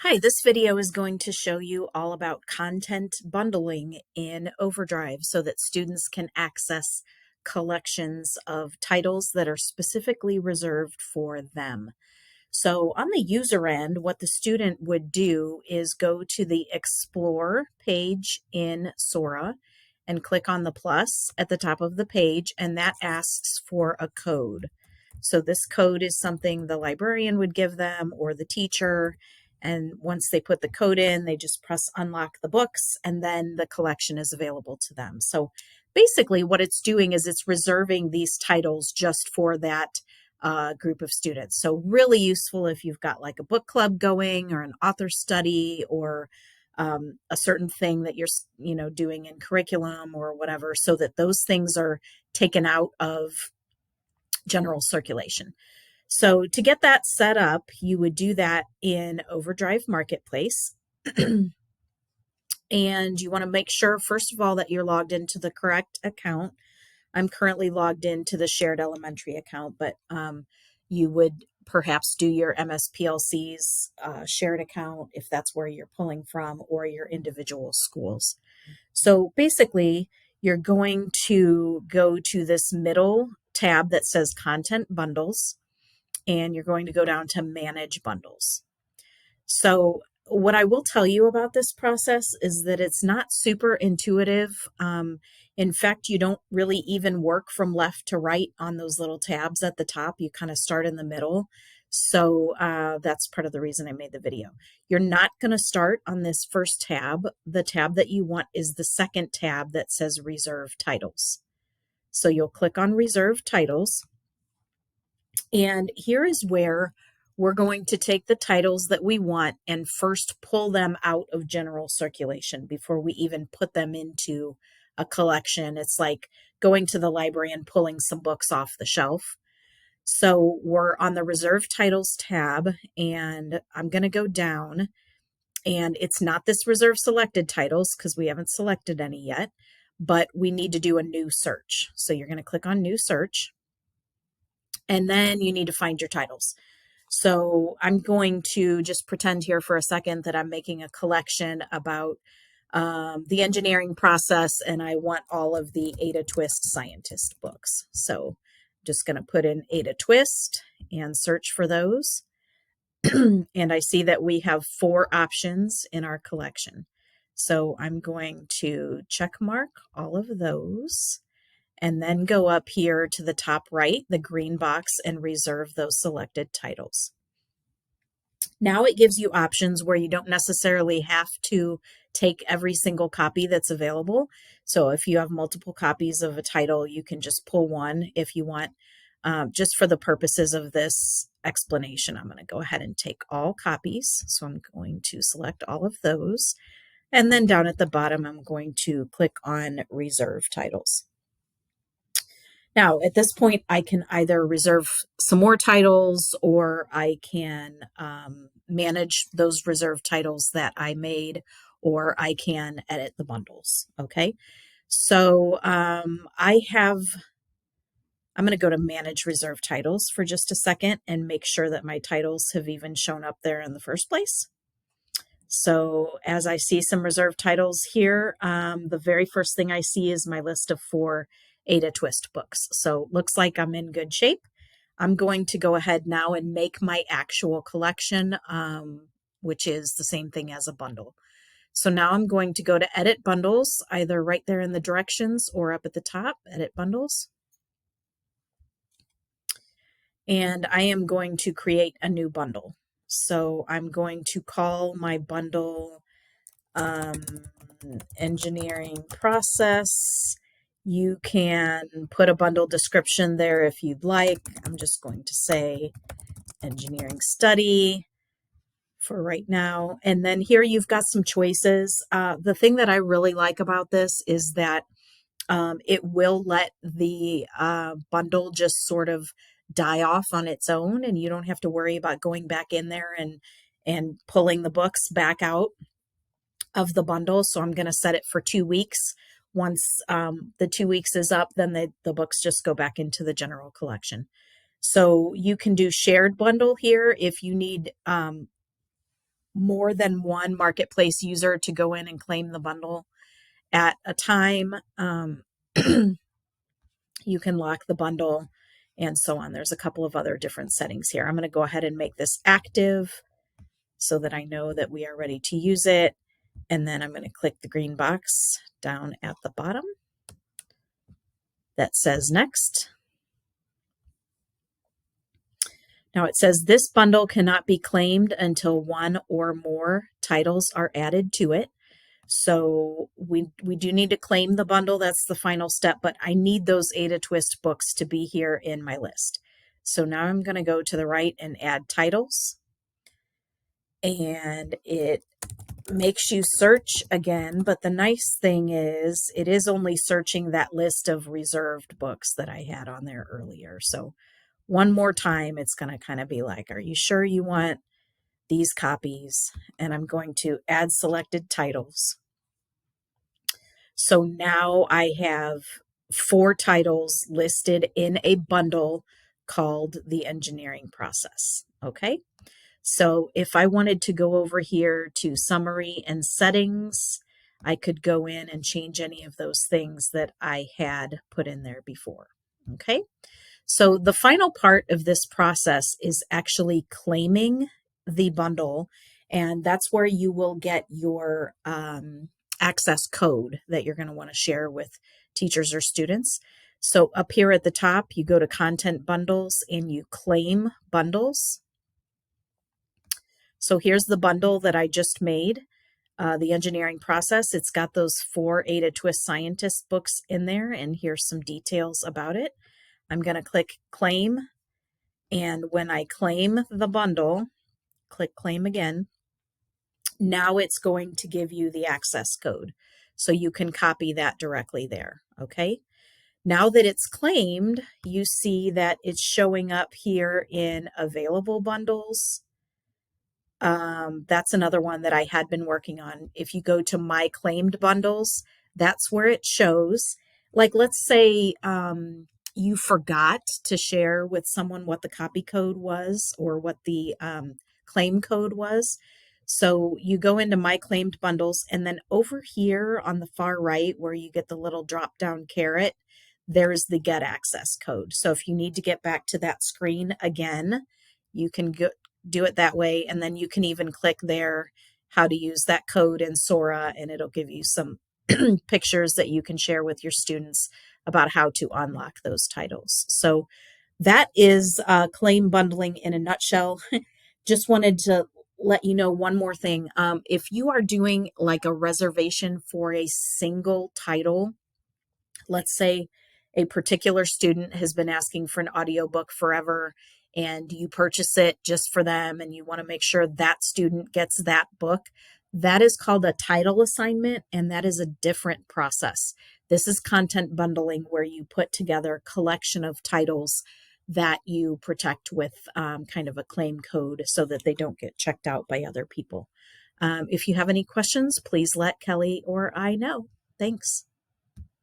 Hi, this video is going to show you all about content bundling in Overdrive so that students can access collections of titles that are specifically reserved for them. So on the user end, what the student would do is go to the Explore page in Sora and click on the plus at the top of the page, and that asks for a code. So this code is something the librarian would give them or the teacher. And once they put the code in, they just press unlock the books, and then the collection is available to them. So basically what it's doing is it's reserving these titles just for that group of students. So really useful if you've got like a book club going or an author study or a certain thing that you're doing in curriculum or whatever, so that those things are taken out of general circulation. So to get that set up, you would do that in Overdrive Marketplace. And you want to make sure, first of all, that you're logged into the correct account. I'm currently logged into the shared elementary account, but you would perhaps do your MSPLC's shared account if that's where you're pulling from, or your individual schools. So basically, you're going to go to this middle tab that says Content Bundles, and you're going to go down to Manage Bundles. So what I will tell you about this process is that it's not super intuitive. In fact, you don't really even work from left to right on those little tabs at the top. You kind of start in the middle. So that's part of the reason I made the video. You're not going to start on this first tab. The tab that you want is the second tab that says Reserve Titles. So you'll click on Reserve Titles. And here is where we're going to take the titles that we want and first pull them out of general circulation before we even put them into a collection. It's like going to the library and pulling some books off the shelf. So we're on the Reserve Titles tab, and I'm going to go down, and it's not this Reserve Selected Titles because we haven't selected any yet, but we need to do a new search. So you're going to click on New Search, and then you need to find your titles. So I'm going to just pretend here for a second that I'm making a collection about the engineering process, and I want all of the Ada Twist scientist books. So I'm just going to put in Ada Twist and search for those. And I see that we have 4 options in our collection. So I'm going to check mark all of those, and then go up here to the top right, the green box, and reserve those selected titles. Now it gives you options where you don't necessarily have to take every single copy that's available. So if you have multiple copies of a title, you can just pull one if you want. Just for the purposes of this explanation, I'm going to go ahead and take all copies. So I'm going to select all of those. And then down at the bottom, I'm going to click on Reserve Titles. Now, at this point, I can either reserve some more titles, or I can manage those reserved titles that I made, or I can edit the bundles. Okay, so I'm going to go to Manage Reserved Titles for just a second and make sure that my titles have even shown up there in the first place. So as I see some reserved titles here, the very first thing I see is my list of 4 Ada Twist books. So looks like I'm in good shape. I'm going to go ahead now and make my actual collection, which is the same thing as a bundle. So now I'm going to go to Edit Bundles, either right there in the directions or up at the top, Edit Bundles. And I am going to create a new bundle. So I'm going to call my bundle Engineering Process. You can put a bundle description there if you'd like. I'm just going to say Engineering Study for right now. And then here you've got some choices. The thing that I really like about this is that it will let the bundle just sort of die off on its own, and you don't have to worry about going back in there and pulling the books back out of the bundle. So I'm going to set it for 2 weeks. Once the 2 weeks is up, then the books just go back into the general collection. So you can do shared bundle here if you need more than one marketplace user to go in and claim the bundle at a time. You can lock the bundle and so on. There's a couple of other different settings here. I'm going to go ahead and make this active so that I know that we are ready to use it. And then I'm going to click the green box down at the bottom that says next. Now it says this bundle cannot be claimed until one or more titles are added to it. So we do need to claim the bundle. That's the final step, but I need those Ada Twist books to be here in my list. So now I'm going to go to the right and add titles. And it makes you search again, but the nice thing is it is only searching that list of reserved books that I had on there earlier. So one more time, it's going to kind of be like, are you sure you want these copies? And I'm going to add selected titles. So now I have 4 titles listed in a bundle called The Engineering Process. Okay. So if I wanted to go over here to summary and settings, I could go in and change any of those things that I had put in there before. Okay. So the final part of this process is actually claiming the bundle, and that's where you will get your access code that you're going to want to share with teachers or students. So up here at the top, you go to content bundles and you claim bundles. So here's the bundle that I just made, the engineering process. It's got those 4 Ada Twist Scientist books in there, and here's some details about it. I'm going to click claim, and when I claim the bundle, click claim again. Now it's going to give you the access code, so you can copy that directly there. Okay. Now that it's claimed, you see that it's showing up here in available bundles. That's another one that I had been working on. If you go to my claimed bundles, that's where it shows. Like, let's say you forgot to share with someone what the copy code was or what the claim code was. So you go into my claimed bundles, and then over here on the far right where you get the little drop down caret, there's the get access code. So if you need to get back to that screen again, you can do it that way. And then you can even click there how to use that code in Sora, and it'll give you some pictures that you can share with your students about how to unlock those titles. So that is claim bundling in a nutshell. Just wanted to let you know one more thing. If you are doing like a reservation for a single title, let's say a particular student has been asking for an audiobook forever, and you purchase it just for them, and you want to make sure that student gets that book, that is called a title assignment, and that is a different process. This is content bundling, where you put together a collection of titles that you protect with kind of a claim code so that they don't get checked out by other people. If you have any questions, please let Kelly or I know. Thanks.